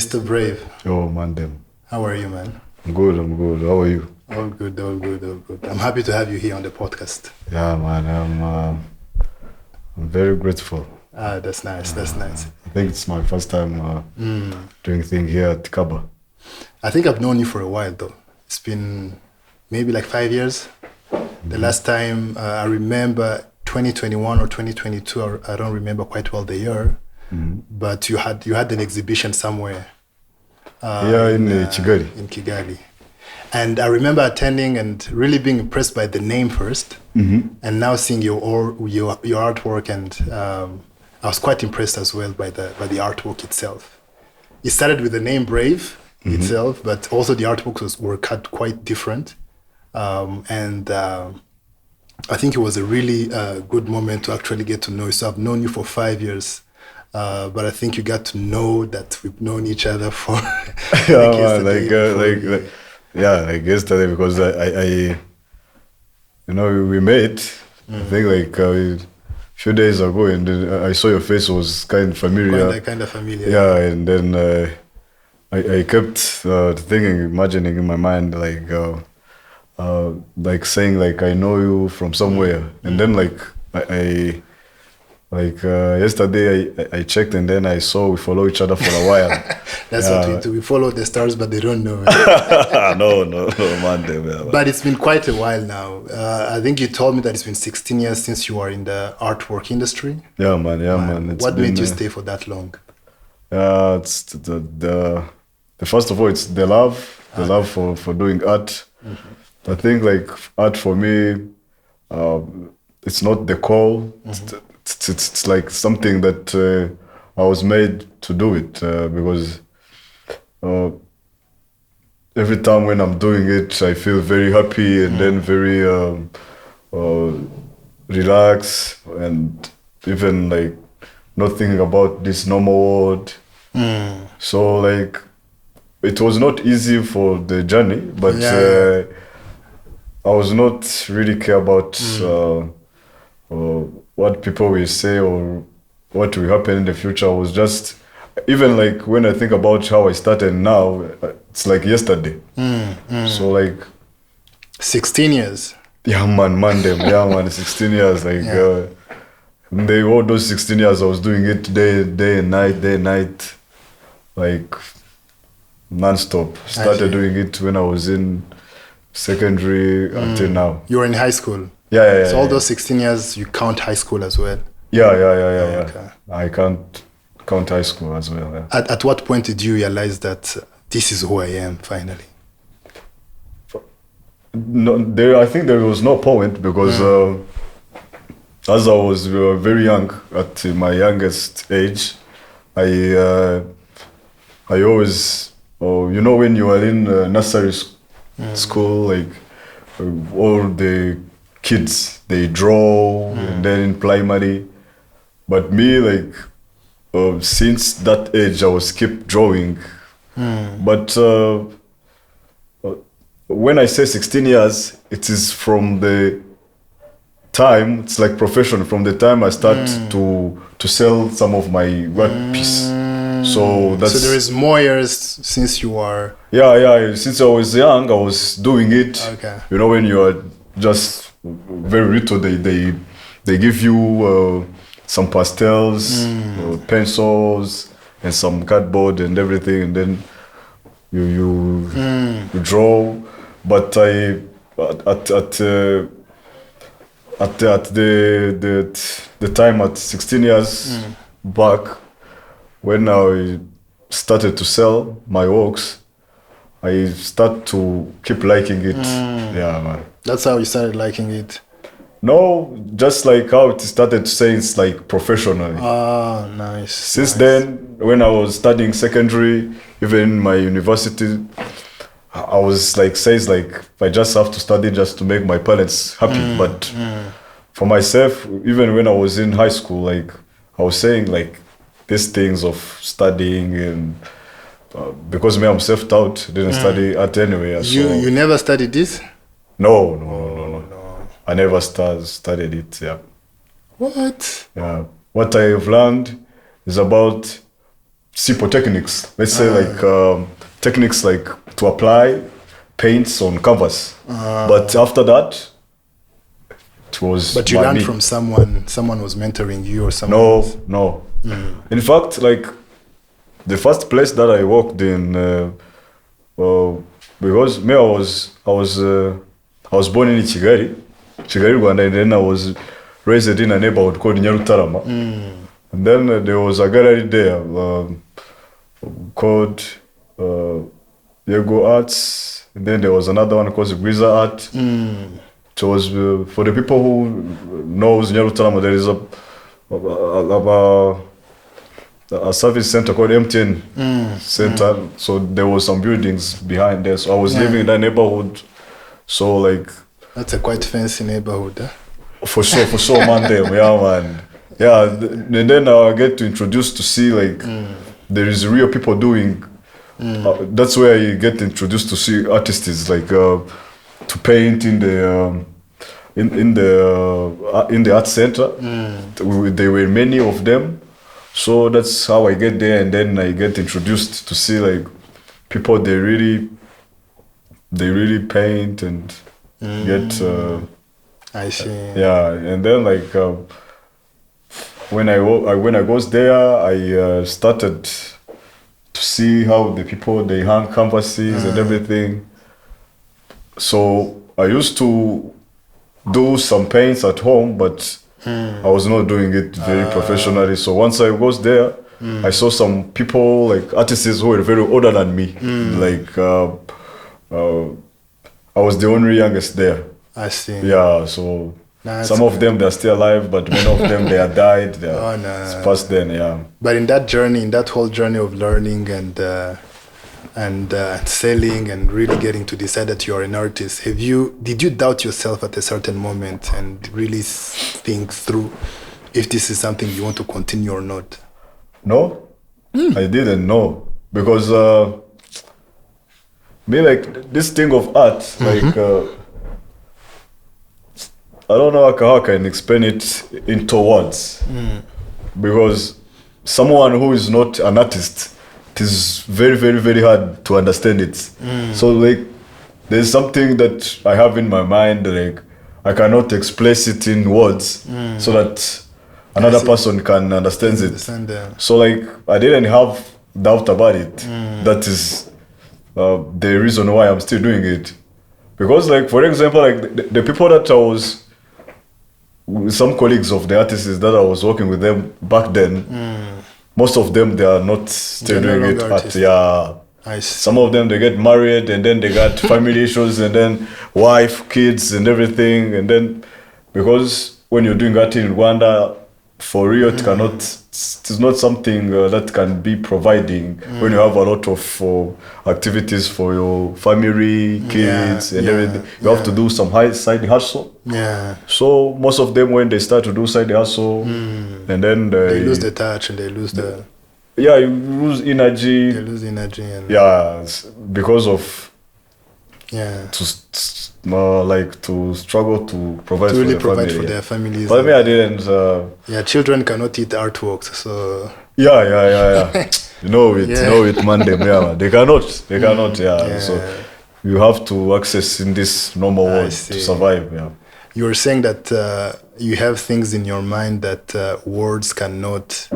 Mr. Brave. Oh, man, them. How are you, man? I'm good. How are you? All good. I'm happy to have you here on the podcast. Yeah, man, I'm very grateful. That's nice. I think it's my first time doing thing here at KABA. I think I've known you for a while, though. It's been maybe like 5 years. The last time I remember 2021 or 2022, I don't remember quite well the year, but you had an exhibition somewhere. In Kigali. In Kigali. And I remember attending and really being impressed by the name first, and now seeing your artwork, and I was quite impressed as well by the artwork itself. It started with the name Brave itself, but also the artworks were cut quite different. I think it was a really good moment to actually get to know you. So I've known you for 5 years, but I think you got to know that we've known each other for like yesterday, because I we met. I think like a few days ago, and I saw your face was kind of familiar. Kind of familiar. Yeah, and then I kept imagining in my mind like saying like I know you from somewhere, and then yesterday I checked, and then I saw we follow each other for a while. That's what we do. We follow the stars, but they don't know. No, man. But it's been quite a while now. I think you told me that it's been 16 years since you are in the artwork industry. Yeah, man. What made you stay for that long? It's the first of all, it's the love for doing art. I think like art for me, it's not the call. It's like something that I was made to do it because every time when I'm doing it, I feel very happy, and then very relaxed, and even like not thinking about this normal world. So like it was not easy for the journey, but I was not really care about what people will say or what will happen in the future. I was just, even like when I think about how I started now, it's like yesterday. So like 16 years. Yeah, man, 16 years. Like all those 16 years I was doing it day and night, like non-stop. Started doing it when I was in secondary until now. You were in high school? Yeah. So all those 16 years, you count high school as well? Yeah. Okay. I can't count high school as well. Yeah. At what point did you realize that this is who I am finally? I think there was no point, because as I was very young, at my youngest age, I always, when you are in nursery school, like all the kids, they draw, and then in primary, but me, like since that age I was keep drawing, but when I say 16 years, it is from the time, it's like profession, from the time I start to sell some of my work piece. So there is more years since you are... Yeah. Since I was young, I was doing it. Okay. When you are just very little, they give you some pastels, pencils, and some cardboard and everything, and then you draw. But at the time at 16 years back, when I started to sell my works, I start to keep liking it. Yeah, man. That's how you started liking it? No, just like how it started to say, it's like professionally. Ah, nice. Since then, when I was studying secondary, even in my university, I was like, I just have to study just to make my parents happy. But for myself, even when I was in high school, like I was saying, like these things of studying, and because me, I'm self-taught, didn't study art anyway. So you never studied this? No. I never studied it. Yeah. What? Yeah. What I have learned is about simple techniques. Let's say like techniques like to apply paints on canvas. But after that, it was. But you learned from someone. Someone was mentoring you, or someone. No, no. In fact, like the first place that I worked in, because me, I was born in Kigali, Rwanda, and then I was raised in a neighborhood called Nyarutarama. And then there was a gallery there called Yego Arts, and then there was another one called Griza Art. It was for the people who knows Nyarutarama. There is a service center called MTN Center. So there was some buildings behind there. So I was living in that neighborhood. So like that's a quite fancy neighborhood. Huh? For sure, man. Yeah, man. Yeah, and then I get to introduced to see like there is real people doing. That's where I get introduced to see artists like to paint in the art center. There were many of them, so that's how I get there, and then I get introduced to see like people they really paint and get. I see. Yeah, and then like when I was there, I started to see how the people they hang canvases and everything. So I used to do some paints at home, but I was not doing it very professionally. So once I was there, I saw some people like artists who were very older than me. Like I was the only youngest there. I see. Yeah, so some of them they're still alive, but many of them they are died. It's past then, yeah. But in that journey, in that whole journey of learning and selling and really getting to decide that you are an artist, did you doubt yourself at a certain moment and really think through if this is something you want to continue or not? No, I didn't know, because me like this thing of art, like I don't know how I can explain it into words, because someone who is not an artist, it is very, very, very hard to understand it. So like there's something that I have in my mind, like I cannot express it in words so that another person can understand it. So like I didn't have doubt about it. That is the reason why I'm still doing it. Because like, for example, like the people that I was, some colleagues of the artists that I was working with them back then, most of them, they are not still doing it at, some of them, they get married and then they got family issues and then wife, kids and everything. And then, because when you're doing art in Rwanda, for real, it is not something that can be providing when you have a lot of activities for your family, kids and everything. You have to do some side hustle. So most of them, when they start to do side hustle, and then they lose the touch and they lose the... Yeah, you lose energy. They lose energy. And because of... to struggle to provide to for really their provide family, for their families. But me, I didn't. Children cannot eat artworks, so. You know it, Monday, they cannot. So you have to access in this normal world to survive. You were saying that you have things in your mind that words cannot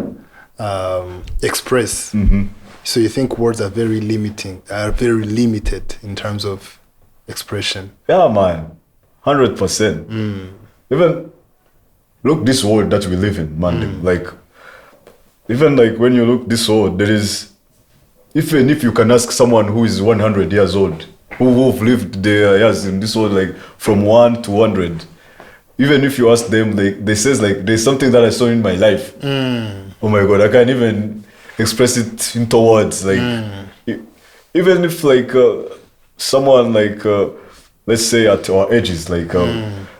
express. So you think words are very limited in terms of expression. Yeah, man, 100%. Even look this world that we live in, man. Like, even like when you look this world, there is, even if you can ask someone who is 100 years old, who've lived their years in this world, like from 1 to 100, even if you ask them, like they says like there's something that I saw in my life. Oh my God, I can't even express it into words. Like, even if like someone like, let's say at our ages, like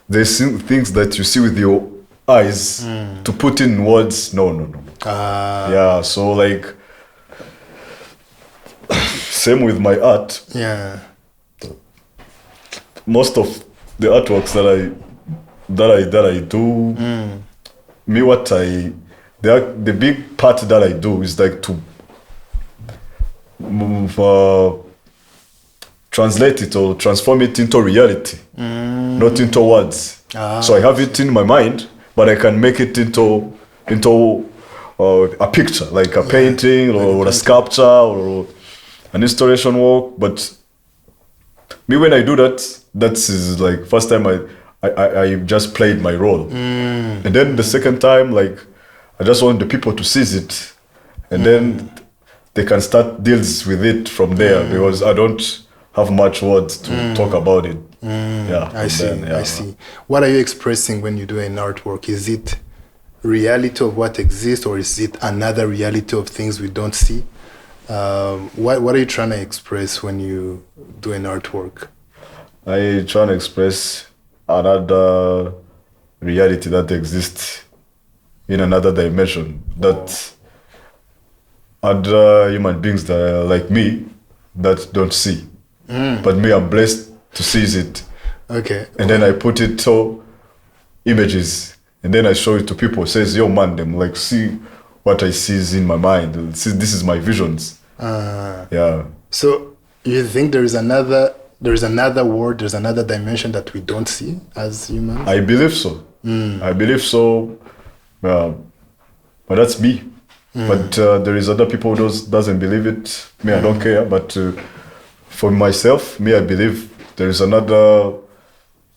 there's things that you see with your eyes to put in words. No. So like, same with my art. Most of the artworks that I do, me the big part that I do is like to translate it or transform it into reality, not into words. So I have it in my mind, but I can make it into a picture, like a painting or a sculpture or an installation work. But me, when I do that, is like first time I just played my role, and then the second time, like I just want the people to seize it, and then they can start deals with it from there, because I don't have much words to talk about it. Yeah, I see. I see. What are you expressing when you do an artwork? Is it reality of what exists, or is it another reality of things we don't see? What are you trying to express when you do an artwork? I try to express another reality that exists in another dimension, that other human beings that are like me that don't see. But me, I'm blessed to seize it. Okay. And then I put it to images, and then I show it to people. Says, yo man, them like, see what I see in my mind. See, this is my visions. Yeah. So you think there is another world, there's another dimension that we don't see as humans? I believe so. I believe so. But that's me. But there is other people who doesn't believe it. Me, I don't care. But for myself, me, I believe there is another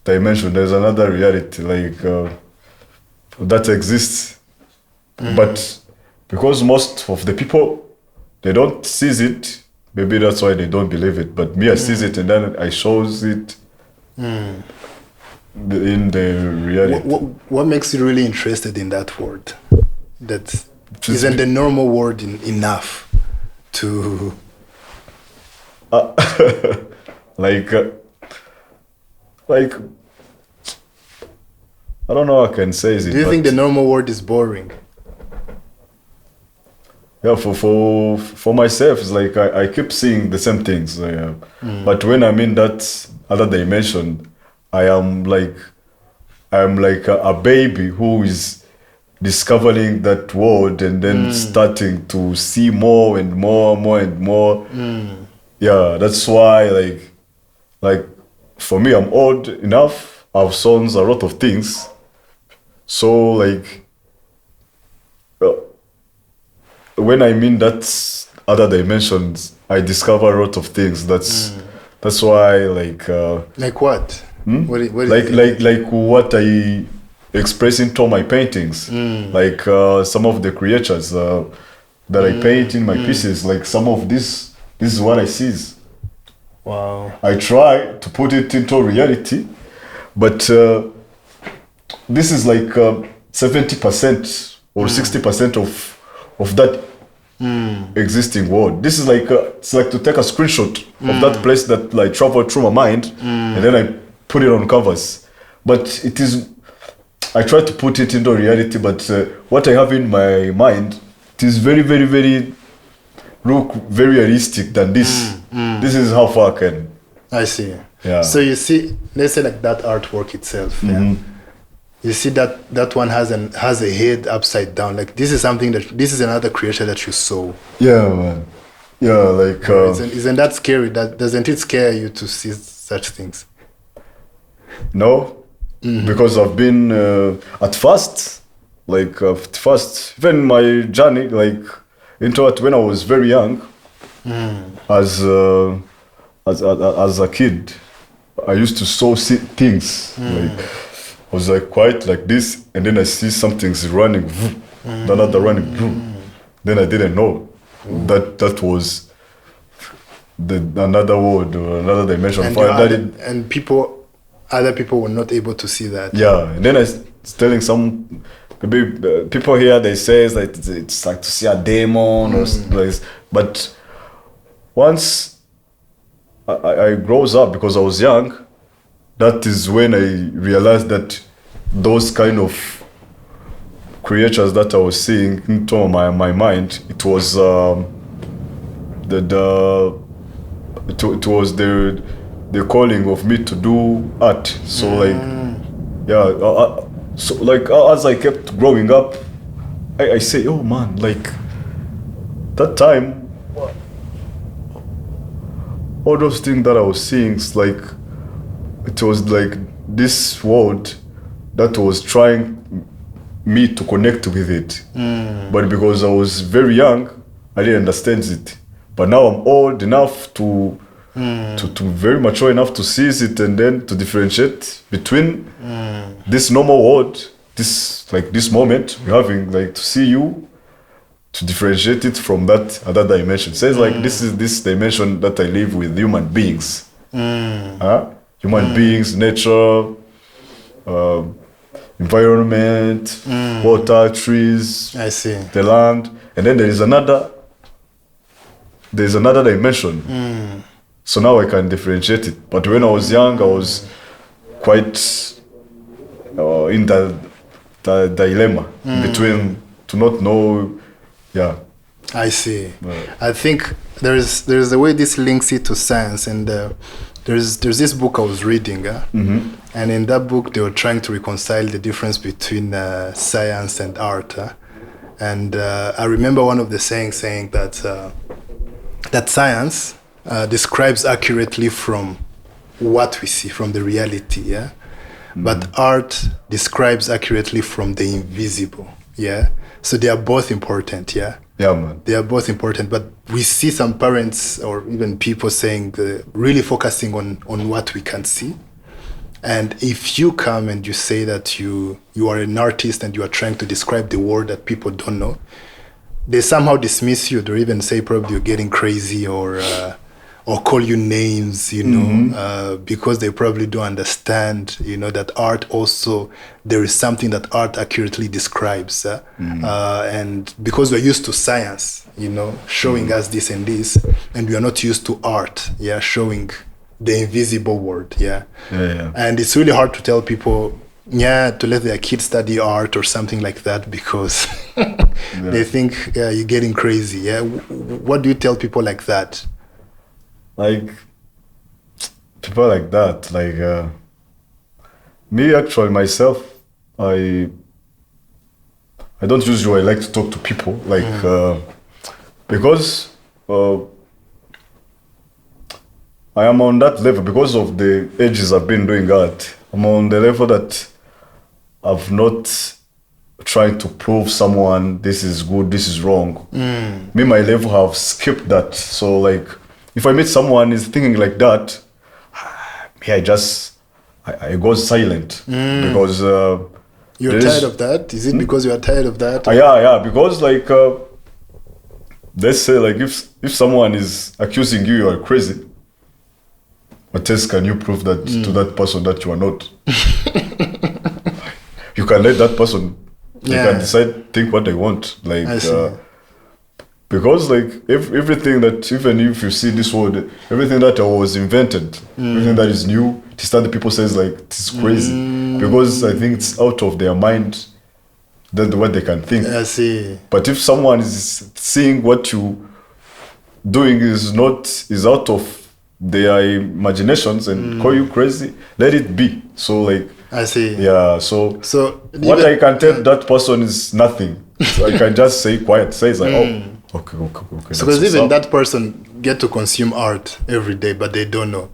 dimension. There's another reality, like that exists. But because most of the people, they don't seize it, maybe that's why they don't believe it. But me, I seize it, and then I shows it in the reality. What makes you really interested in that world? That isn't the normal world enough to... like I don't know how I can say it. Do you think the normal world is boring? Yeah, for myself, it's like I keep seeing the same things. But when I'm in that other dimension, I'm like a baby who is discovering that world, and then starting to see more and more and more. Yeah, that's why like for me, I'm old enough. I've seen a lot of things. So like when I'm in that other dimensions, I discover a lot of things. That's why like what? Like what I express into my paintings. Like some of the creatures that I paint in my pieces. Like some of this is what I see. Wow. I try to put it into reality, but this is like 70% or 60% of that existing world. This is like it's like to take a screenshot of that place that like traveled through my mind, and then I put it on canvas. But it is, I try to put it into reality, but what I have in my mind, it is very, very, very realistic than this. This is how far I can. I see. Yeah. So you see, let's say like that artwork itself. Yeah. You see that one has a head upside down. Like this is another creature that you saw. Yeah, man. Yeah, like. Isn't that scary? Doesn't it scare you to see such things? No, because I've been at first, even my journey, like into it when I was very young, as a kid, I used to see things like I was like quite like this, and then I see something's running, another running, then I didn't know that was another world or another dimension. And other people were not able to see that. Yeah, and then I was telling some people here, they say that it's like to see a demon or like, but once I grows up, because I was young, that is when I realized that those kind of creatures that I was seeing into my mind, it was it was the calling of me to do art. So like, yeah, so like as I kept growing up, I say, oh man, like that time all those things that I was seeing, it's like, it was like this world that was trying me to connect with it. But because I was very young, I didn't understand it. But now I'm old enough to very mature enough to seize it and then to differentiate between this normal world, this moment we're having, like to see you, to differentiate it from that other dimension. It says like this is this dimension that I live with human beings. Human beings, nature, environment, water, trees, I see. the land, and then there's another dimension. So now I can differentiate it. But when I was young, I was quite in the dilemma between to not know. Yeah, I see. I think there's a way this links it to science, and there's this book I was reading, and in that book they were trying to reconcile the difference between science and art, and I remember one of the saying that that science describes accurately from what we see, from the reality, but art describes accurately from the invisible, So they are both important, Yeah, man. They are both important, but we see some parents or even people saying really focusing on what we can see. And if you come and you say that you are an artist and you are trying to describe the world that people don't know, they somehow dismiss you. They even say probably you're getting crazy or call you names, because they probably don't understand, that art also, there is something that art accurately describes. And because we're used to science, showing us this and this, and we are not used to art, showing the invisible world, And it's really hard to tell people, to let their kids study art or something like that because they think you're getting crazy, What do you tell people like that? Like people like that, like me actually myself, I don't usually like to talk to people like because I am on that level because of the ages I've been doing art. I'm on the level that I've not tried to prove someone this is good, this is wrong. Me, my level have skipped that. So like if I meet someone is thinking like that, I go silent because you're tired of that. Is it because you are tired of that? Yeah. Because like let's say like if someone is accusing you are crazy, what else can you prove that to that person that you are not? You can let that person. They can decide, think what they want. Like because like everything that, even if you see this world, everything that was invented, everything that is new, this time the people says like it's crazy because I think it's out of their mind than what they can think. I see. But if someone is seeing what you doing is out of their imaginations and call you crazy, let it be. So like I see. Yeah. So what I can tell that person is nothing. So I can just say quiet. Say it's like okay. So because even that person get to consume art every day, but they don't know.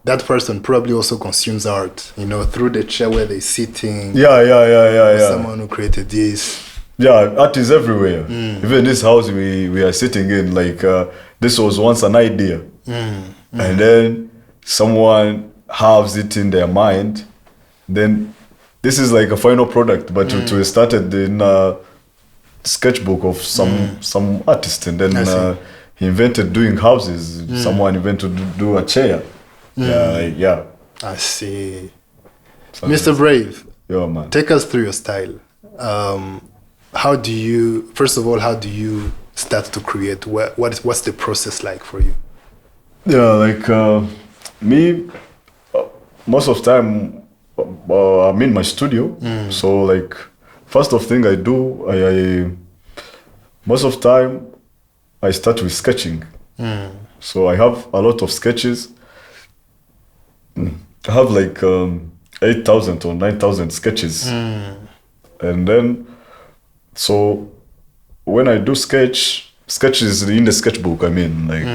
That person probably also consumes art, through the chair where they're sitting. Yeah. Someone who created this. Yeah, art is everywhere. Even this house we are sitting in, like this was once an idea, and then someone has it in their mind. Then this is like a final product, but it started in a sketchbook of some artist, and then he invented doing houses. Someone invented to do a chair. Yeah. I see. So Mr. Brave, man. Take us through your style. How do you start to create? What's the process like for you? Yeah, like me, most of the time I'm in my studio. So like first of thing I do, I most of the time I start with sketching. So I have a lot of sketches. I have like 8,000 or 9,000 sketches. And then so when I do sketches in the sketchbook, I mean, like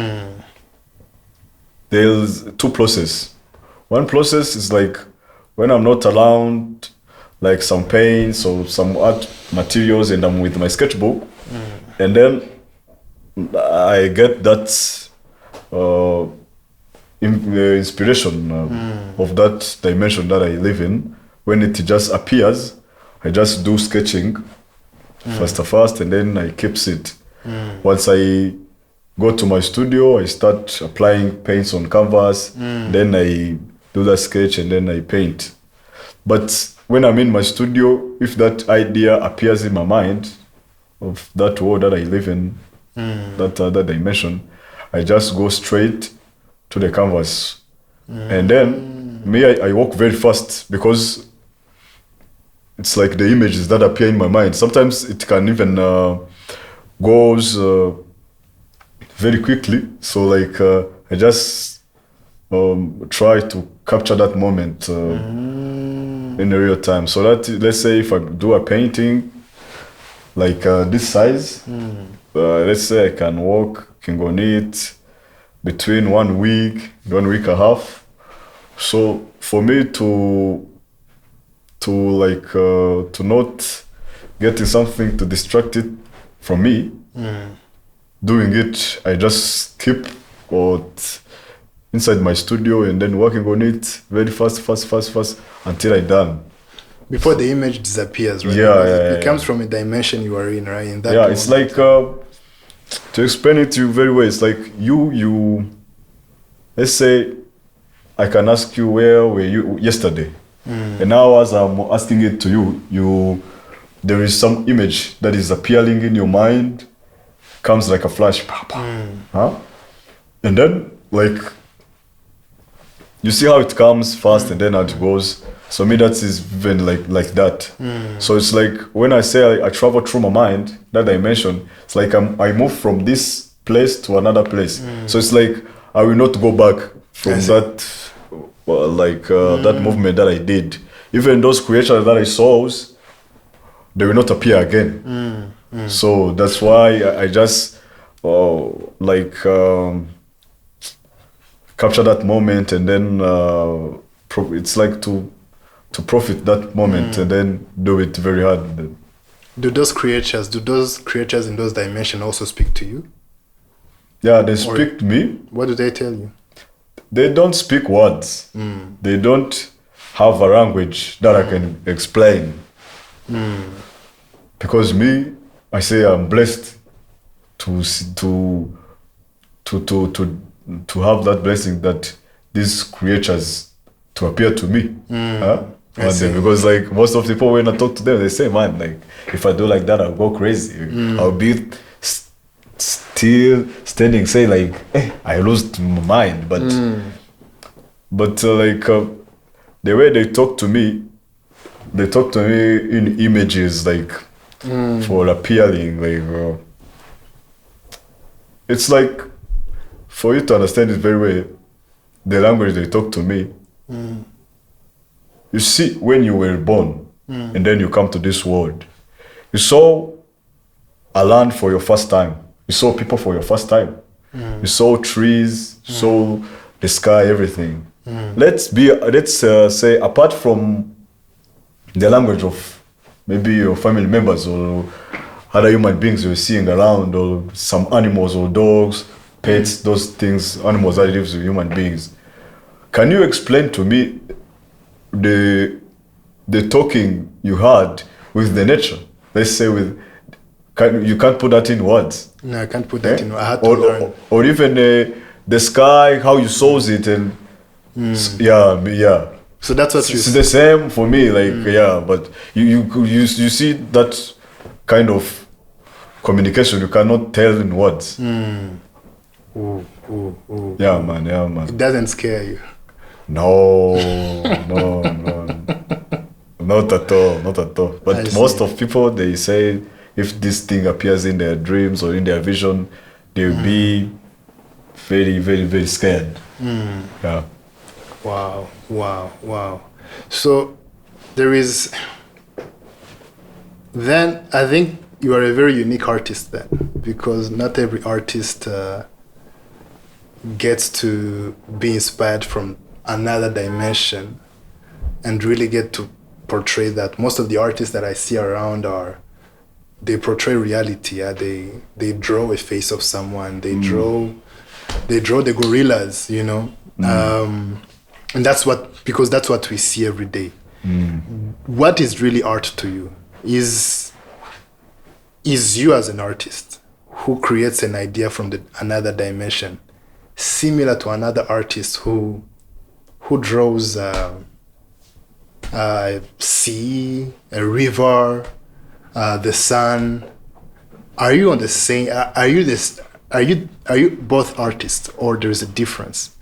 there's two processes. One process is like when I'm not around, like some paints or some art materials, and I'm with my sketchbook, and then I get that inspiration of that dimension that I live in. When it just appears, I just do sketching fast, and then I keeps it. Once I go to my studio, I start applying paints on canvas, then I do that sketch, and then I paint. But when I'm in my studio, if that idea appears in my mind of that world that I live in, that dimension, I just go straight to the canvas. And then I work very fast because it's like the images that appear in my mind. Sometimes it can even goes very quickly. So like I just try to capture that moment in a real time. So that, let's say if I do a painting like this size, let's say I can go on it between 1 week, 1 week and a half. So for me to not getting something to distract it from me, doing it, I just keep inside my studio and then working on it very fast until I'm done. Before the image disappears, right? It comes from a dimension you are in, right? In that moment. It's like to explain it to you very well. It's like you. Let's say I can ask you where were you yesterday, and now as I'm asking it to you, there is some image that is appearing in your mind, comes like a flash, and then like you see how it comes fast and then how it goes. So me, that is even like that. So it's like when I say I travel through my mind, that dimension, it's like I move from this place to another place. So it's like I will not go back from that, that movement that I did. Even those creatures that I saw, they will not appear again. So that's why I just capture that moment, and then it's like to profit that moment and then do it very hard. Do those creatures in those dimensions also speak to you? Yeah, they speak to me. What do they tell you? They don't speak words. They don't have a language that I can explain. Because me, I say I'm blessed to have that blessing that these creatures to appear to me. Because like most of the people, when I talk to them, they say, man, like if I do like that, I'll go crazy. I'll be still standing, say like, hey, I lost my mind. But the way they talk to me in images, like for appealing, like it's like for you to understand it very well, the language they talk to me. You see, when you were born and then you come to this world, you saw a land for your first time. You saw people for your first time. You saw trees, saw the sky, everything. Let's say, apart from the language of maybe your family members or other human beings you're seeing around, or some animals or dogs, pets, those things, animals that live with human beings. Can you explain to me the talking you had with the nature? Let's say you can't put that in words. No, I can't put that in words. I had to learn. Or even the sky, how you saw it, and yeah. So that's what it's the same for me, like but you see that kind of communication you cannot tell in words. Yeah, man. It doesn't scare you. No, not at all. But most of people, they say if this thing appears in their dreams or in their vision, they'll be very, very, very scared. Yeah. Wow. So there is. Then I think you are a very unique artist then, because not every artist gets to be inspired from another dimension and really get to portray that. Most of the artists that I see around they portray reality. Yeah? They draw a face of someone. They draw the gorillas, you know. And because that's what we see every day. What is really art to you? Is you as an artist who creates an idea from another dimension, similar to another artist who draws a sea, a river, the sun. Are you on the same? Are you both artists, or there's a difference?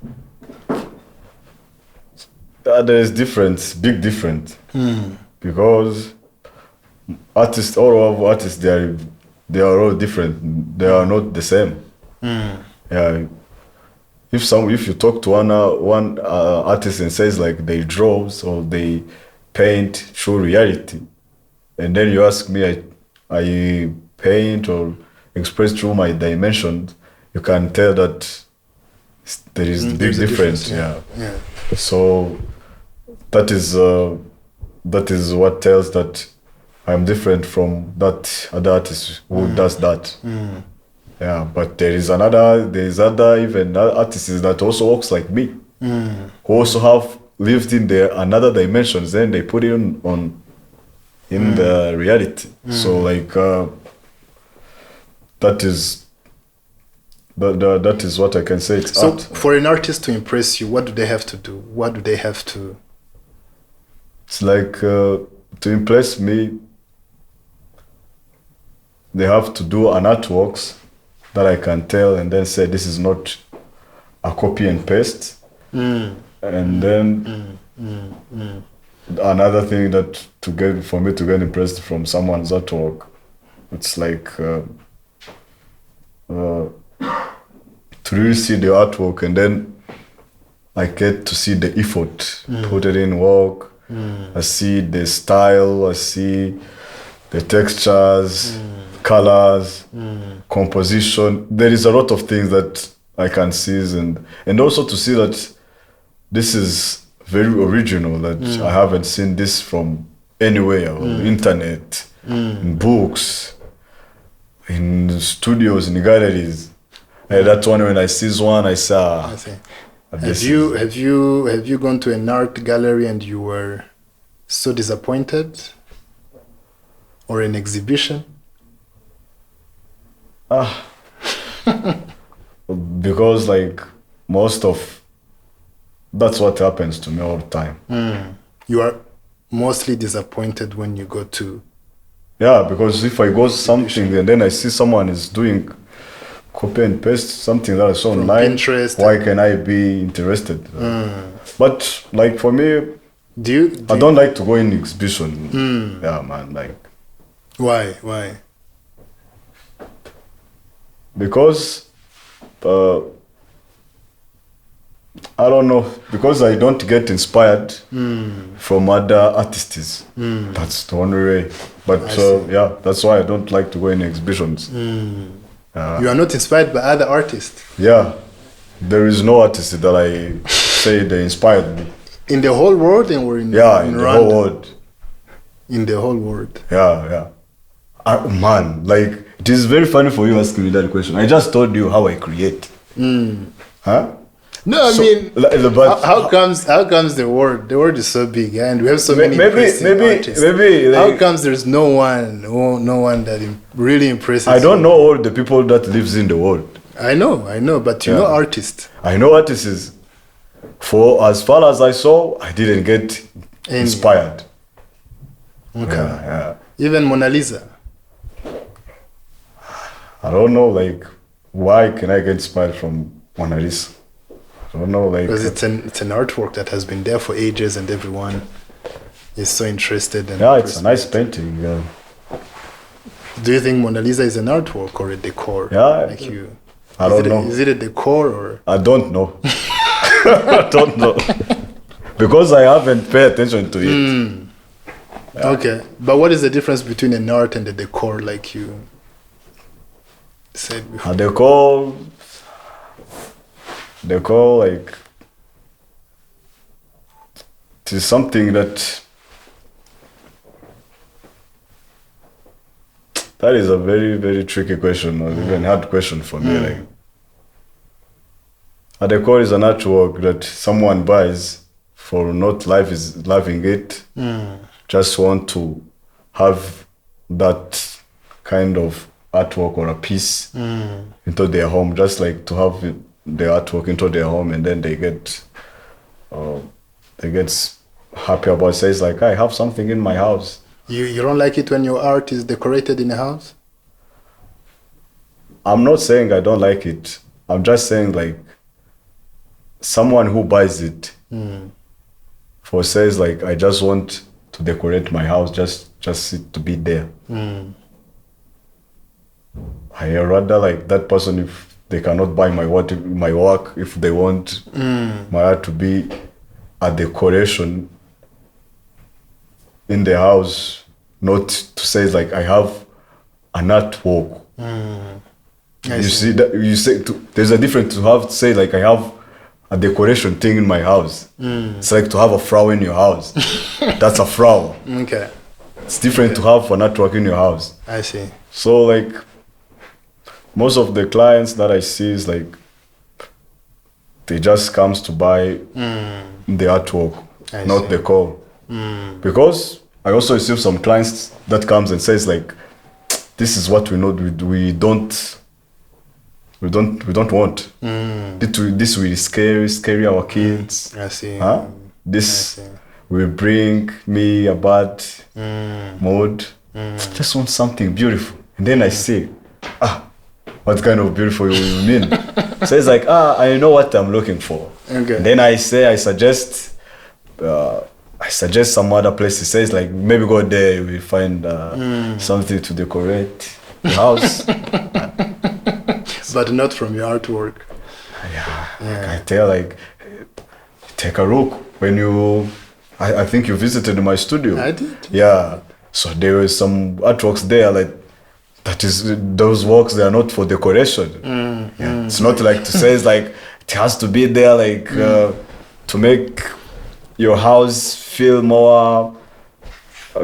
There is difference, big difference, because all of artists, they are all different. They are not the same. Yeah. If you talk to one artist and says like they draw or they paint through reality, and then you ask me, I paint or express through my dimensions, you can tell that there is big difference. Yeah. So that is what tells that I'm different from that other artist who does that. Yeah, but there is other even artists that also works like me, who also have lived in another dimensions. Then they put it in the reality. So like that is what I can say. It's so art. For an artist to impress you, what do they have to do? What do they have to? It's like to impress me, they have to do an artworks that I can tell and then say this is not a copy and paste. And then another thing that for me to get impressed from someone's artwork, it's like to really see the artwork, and then I get to see the effort put it in work. I see the style, I see the textures, colors, composition. There is a lot of things that I can see, and also to see that this is very original, that I haven't seen this from anywhere, on the internet, in books, in studios, in galleries. And that's one when I see one, I saw. I see. Have you gone to an art gallery and you were so disappointed, or an exhibition? Because like that's what happens to me all the time. You are mostly disappointed when you go to. Yeah, because if I go something and then I see someone is doing copy and paste something that I saw online, Pinterest, why can I be interested? But like for me, I don't like to go in exhibition. Yeah, man, like. Why? Because I don't know, because I don't get inspired from other artists. That's the only way. But yeah, that's why I don't like to go in exhibitions. You are not inspired by other artists? Yeah, there is no artist that I say they inspired me. In the whole world, or in the whole world. In the whole world. Yeah. Man, like, it is very funny for you asking me that question. I just told you how I create. Huh? No, I mean, how comes the world is so big, and we have so many impressive artists? Maybe like, how comes there's no one that really impresses? I don't know all the people that lives in the world. I know, but you know artists. I know artists. For as far as I saw, I didn't get inspired. Okay. Yeah. Even Mona Lisa. I don't know, like, why can I get inspired from Mona Lisa? I don't know, like, because it's an artwork that has been there for ages, and everyone is so interested. It's a nice painting. Yeah. Do you think Mona Lisa is an artwork or a decor? Yeah, like you. I don't know. Is it a decor or? I don't know. I don't know, because I haven't paid attention to it. Yeah. Okay, but what is the difference between an art and a decor, like you said before? A decor, decor, like, it is something that is a very, very tricky question, or even hard question for me. Like, a decor is an artwork that someone buys for not loving it, just want to have that kind of artwork or a piece into their home, just like to have the artwork into their home, and then they get happy about it. Says like, I have something in my house. You don't like it when your art is decorated in a house? I'm not saying I don't like it. I'm just saying, like, someone who buys it for says like, I just want to decorate my house, just it to be there. I rather like that person, if they cannot buy my work, if they want my art to be a decoration in the house, not to say like I have an artwork. You see that, you say there's a difference to have to say like I have a decoration thing in my house. It's like to have a flower in your house. That's a flower. Okay. It's different to have an artwork in your house. I see. So like most of the clients that I see is like they just comes to buy the artwork, not the core. Because I also receive some clients that comes and says like, this is what we know, we don't want. This will scare our kids. I see. This will bring me a bad mood. Just want something beautiful. And then I say, what kind of beautiful you mean? So it's like, I know what I'm looking for. Okay. And then I suggest some other place. It says like, maybe go there, you will find something to decorate the house. But not from your artwork. I tell like, take a look when you. I think you visited my studio. I did. Yeah. So there were some artworks there like. Those works, they are not for decoration. It's not like to say it's like it has to be there like to make your house feel more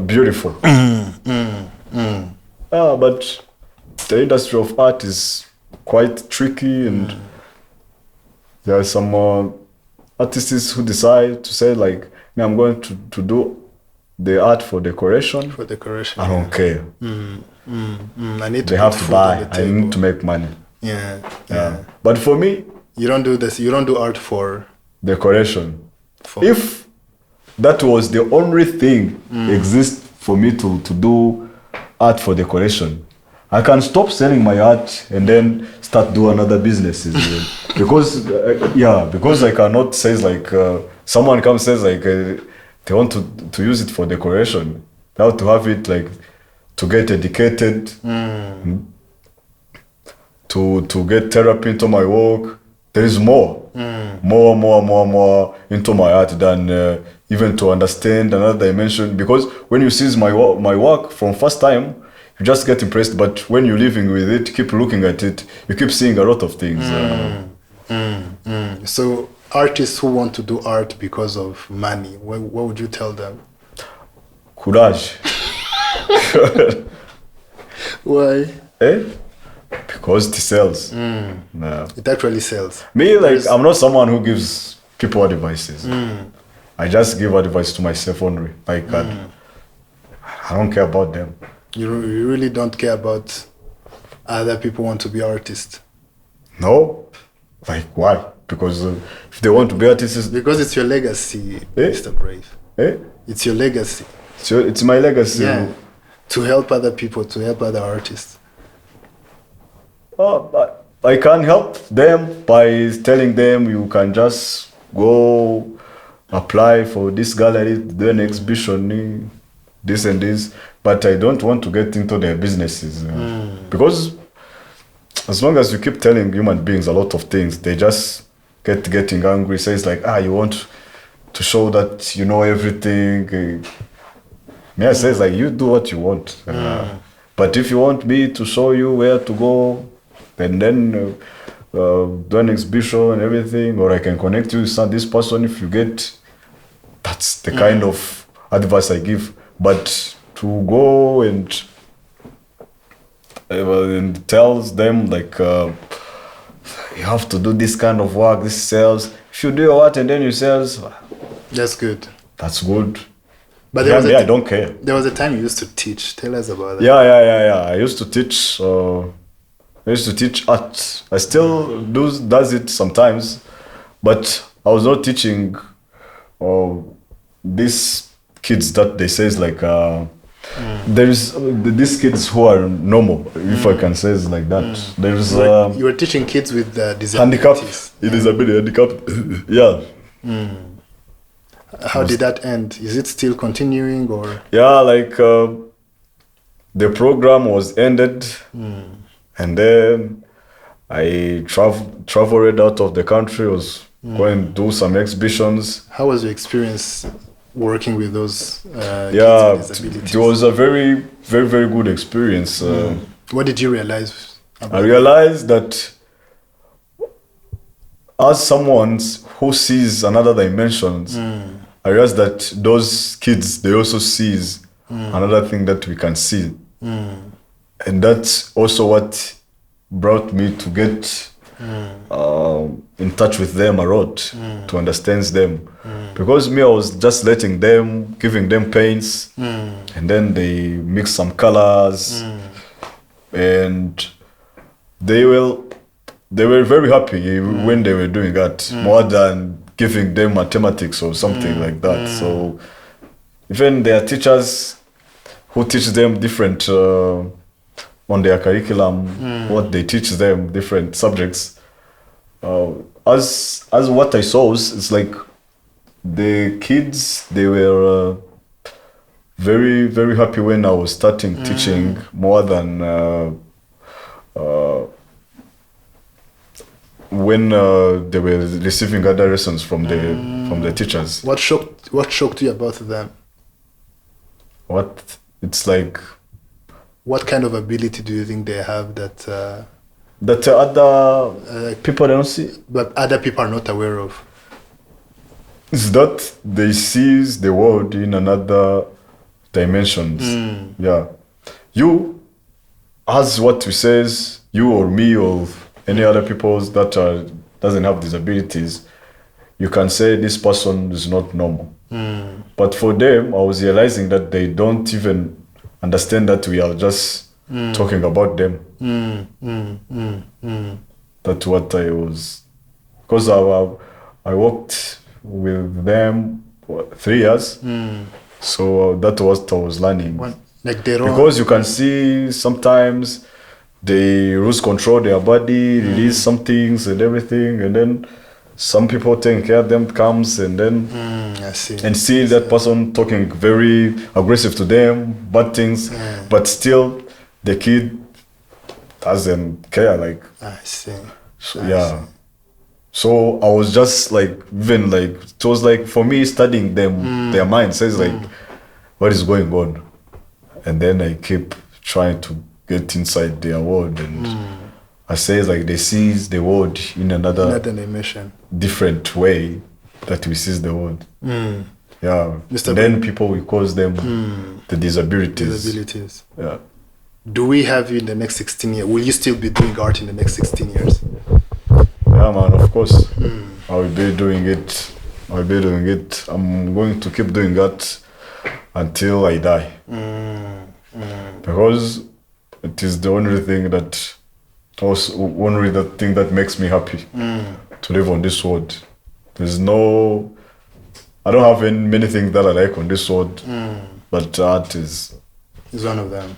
beautiful. But the industry of art is quite tricky, and there are some artists who decide to say like, I'm going to do the art for decoration. For decoration. I don't care. I need to. They have to buy. I need to make money. Yeah. But for me, you don't do this. You don't do art for decoration. If that was the only thing exists for me to do art for decoration, I can stop selling my art and then start doing other businesses. because I cannot say like someone comes says like they want to use it for decoration. They have to have it like to get educated, to get therapy into my work. There is more into my art than even to understand another dimension. Because when you see my work from first time, you just get impressed. But when you're living with it, keep looking at it, you keep seeing a lot of things. So artists who want to do art because of money, what would you tell them? Courage. Why? Because it sells. It actually sells. Me, like, I'm not someone who gives people advices. I just give advice to myself only. Like, I don't care about them. You really don't care about other people want to be artists? No. Like, why? Because if they want to be artists... Because it's your legacy, Mr. Brave. It's your legacy. It's my legacy. Yeah. To help other people, to help other artists. I can help them by telling them you can just go apply for this gallery, do an exhibition, this and this. But I don't want to get into their businesses. Because as long as you keep telling human beings a lot of things, they just getting angry. Says like, you want to show that you know everything. Yeah, says like, you do what you want. But if you want me to show you where to go, then do an exhibition and everything, or I can connect you with this person if you get. That's the kind of advice I give. But to go and tells them like you have to do this kind of work, this sales. If you do your art and then you sales, that's good. That's good. But there was I don't care. There was a time you used to teach. Tell us about that. Yeah. I used to teach. Art. I still does it sometimes, but I was not teaching these kids that they say is like there's these kids who are normal, if I can say it like that. There's you were teaching kids with disabilities. Handicap. Yeah. How did that end? Is it still continuing or? Yeah, like the program was ended, and then I traveled out of the country. Was going to do some exhibitions. How was your experience working with those kids with disabilities? It was a very, very, very good experience. What did you realize? I realized that as someone who sees another dimensions, I realized that those kids, they also sees another thing that we can see. And that's also what brought me to get in touch with them a lot, to understand them. Because me, I was just letting them, giving them paints, and then they mix some colors, and they were very happy when they were doing that, more than giving them mathematics or something like that. So even their teachers who teach them different on their curriculum, what they teach them, different subjects. As what I saw, it's like the kids, they were very, very happy when I was starting teaching, more than when they were receiving other lessons from the teachers. What shocked you about them? It's like, what kind of ability do you think they have that other people don't see? But other people are not aware of? It's that they see the world in another dimensions. Yeah. You, as what we says, you or me or any other people that doesn't have disabilities, you can say this person is not normal. But for them, I was realizing that they don't even understand that we are just talking about them. That's what I was, because I worked with them for 3 years, so that was what I was learning. Because you can see sometimes they lose control of their body, release some things and everything, and then some people taking care of them comes and then and see that person talking very aggressive to them, bad things, but still the kid doesn't care. Like, I see. So, yeah. So I was just like, even like, it was like for me studying them, their mind says like, what is going on? And then I keep trying to get inside their world, and I say like they see the world in another dimension, different way that we see the world. Yeah. And then people, we call them the disabilities. Yeah. Do we have you in the next 16 years? Will you still be doing art in the next 16 years? Yeah, man, of course. I will be doing it. I'm going to keep doing that until I die. Because it is the only thing that makes me happy to live on this world. I don't have many things that I like on this world, but art is one of them.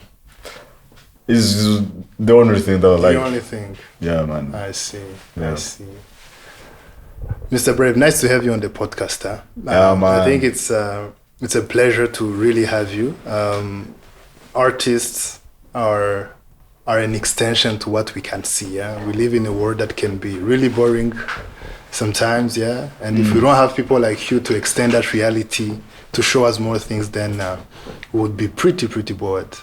Is the only thing that I like. The only thing. Yeah, man. I see. Yeah. I see. Mr. Brave, nice to have you on the podcast. Yeah, man. I think it's a pleasure to really have you. Artists are an extension to what we can see. Yeah, we live in a world that can be really boring sometimes. Yeah, and if we don't have people like you to extend that reality, to show us more things, then we would be pretty bored.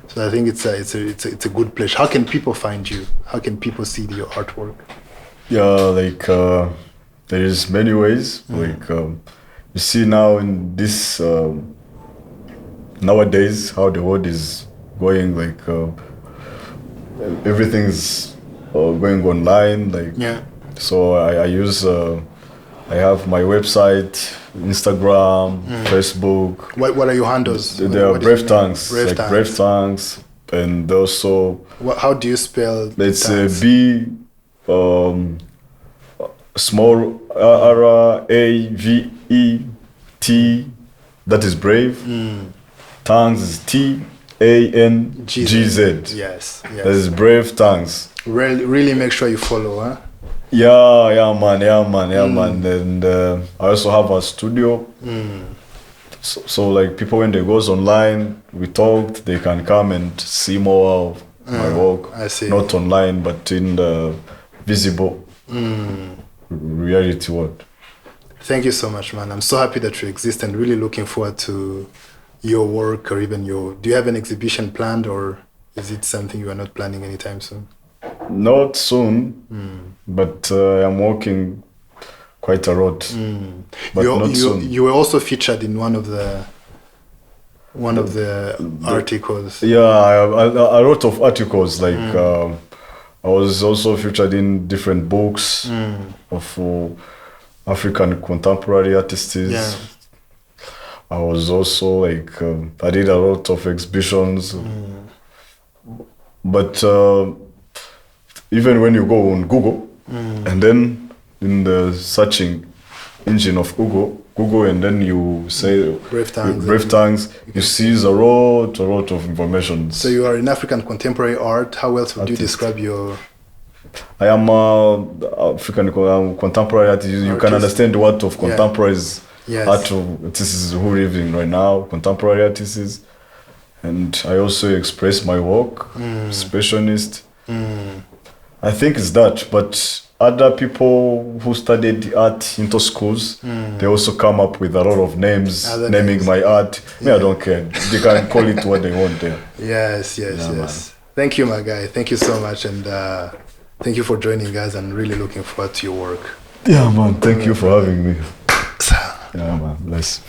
So I think it's a good pleasure. How can people find you? How can people see your artwork? Yeah, like there is many ways. Like you see now in this nowadays how the world is going. Like everything's going online. Like so I use I have my website, Instagram, Facebook. What are your handles? They are Brave Tangz, like Tangz. Brave Tangz, and also. How do you spell? It's B. Small RAVET, that is brave. Tangz is TANGZ. Yes. That is Brave Tangz. Really make sure you follow, huh? Yeah, man. And I also have a studio. So like people, when they goes online, we talked, they can come and see more of my work. I see. Not online, but in the visible reality world. Thank you so much, man. I'm so happy that you exist and really looking forward to your work or even do you have an exhibition planned, or is it something you are not planning anytime soon? Not soon, but I'm working quite a lot. But not soon. You were also featured in one of the articles. Yeah, I wrote of articles. Like I was also featured in different books of African contemporary artists. Yeah. I was also like I did a lot of exhibitions. But even when you go on Google and then in the searching engine of Google, and then you say Brave Tangz, you see a lot of information. So you are in African contemporary art. How else would you describe your? I am African contemporary artist. You can understand what of contemporary is. Yes. Art of this is who living right now, contemporary artists, and I also express my work, expressionist. I think it's that, but other people who studied art into schools, they also come up with a lot of names, naming my art. Me, I don't care. They can call it what they want there. Yes. Man. Thank you, my guy. Thank you so much, and thank you for joining us. And really looking forward to your work. Yeah, man. Thank you for having me. Yeah, man. Bless.